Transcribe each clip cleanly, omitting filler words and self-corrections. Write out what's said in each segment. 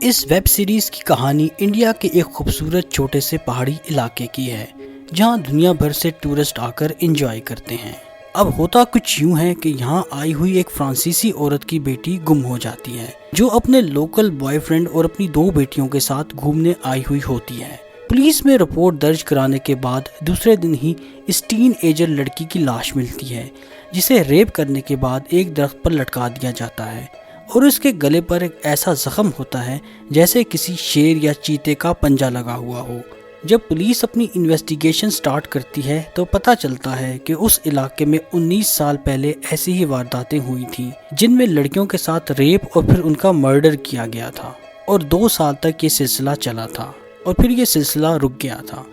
اس web series کی کہانی India کے ایک خوبصورت چھوٹے سے پہاڑی علاقے کی ہے جہاں دنیا بھر سے ٹورسٹ آ کر انجوائے کرتے ہیں۔ اب ہوتا کچھ یوں ہے کہ یہاں آئی ہوئی ایک فرانسیسی عورت کی بیٹی گم ہو جاتی ہے جو اپنے لوکل بوائے فرینڈ اور اپنی 2 بیٹیوں کے ساتھ گھومنے آئی ہوئی ہوتی ہے۔ پولیس میں رپورٹ درج کرانے کے بعد دوسرے دن ہی اس ٹین ایجر لڑکی کی لاش ملتی ہے جسے ریپ کرنے کے بعد ایک درخت پر لٹکا دیا جاتا ہے اور اس کے گلے پر ایک ایسا زخم ہوتا ہے جیسے کسی شیر یا چیتے کا پنجہ لگا ہوا ہو۔ جب پولیس اپنی انویسٹیگیشن سٹارٹ کرتی ہے تو پتہ چلتا ہے کہ اس علاقے میں 19 سال پہلے ایسی ہی وارداتیں ہوئی تھیں جن میں لڑکیوں کے ساتھ ریپ اور پھر ان کا مرڈر کیا گیا تھا، اور 2 سال تک یہ سلسلہ چلا تھا اور پھر یہ سلسلہ رک گیا تھا،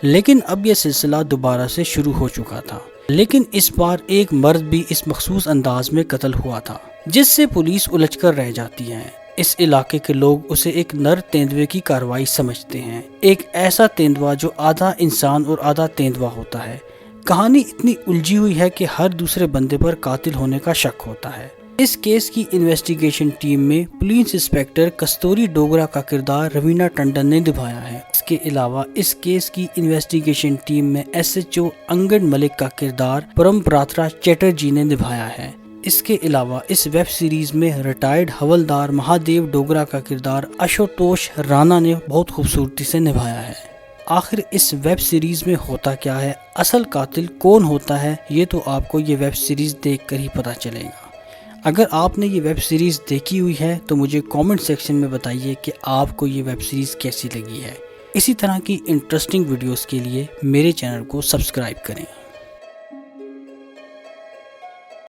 لیکن اب یہ سلسلہ دوبارہ سے شروع ہو چکا تھا، لیکن اس بار ایک مرد بھی اس مخصوص انداز میں قتل ہوا تھا جس سے پولیس الجھ کر رہ جاتی ہے۔ اس علاقے کے لوگ اسے ایک نر تیندوے کی کارروائی سمجھتے ہیں، ایک ایسا تیندوا جو آدھا انسان اور آدھا تیندوا ہوتا ہے۔ کہانی اتنی الجھی ہوئی ہے کہ ہر دوسرے بندے پر قاتل ہونے کا شک ہوتا ہے۔ اس کیس کی انویسٹیگیشن ٹیم میں پولیس انسپیکٹر کستوری ڈوگرا کا کردار روینہ ٹنڈن نے نبھایا ہے۔ اس کے علاوہ اس کیس کی انویسٹیگیشن ٹیم میں SHO انگد ملک کا کردار پرمپراترا چیٹرجی نے نبھایا ہے۔ اس کے علاوہ اس ویب سیریز میں ریٹائرڈ حوالدار مہادیو ڈوگرا کا کردار اشوتوش رانا نے بہت خوبصورتی سے نبھایا ہے۔ آخر اس ویب سیریز میں ہوتا کیا ہے، اصل قاتل کون ہوتا ہے، یہ تو آپ کو یہ ویب سیریز دیکھ کر ہی پتہ چلے گا۔ اگر آپ نے یہ ویب سیریز دیکھی ہوئی ہے تو مجھے کامنٹ سیکشن میں بتائیے کہ آپ کو یہ ویب سیریز کیسی لگی ہے۔ اسی طرح کی انٹرسٹنگ ویڈیوز کے لیے میرے چینل کو سبسکرائب کریں۔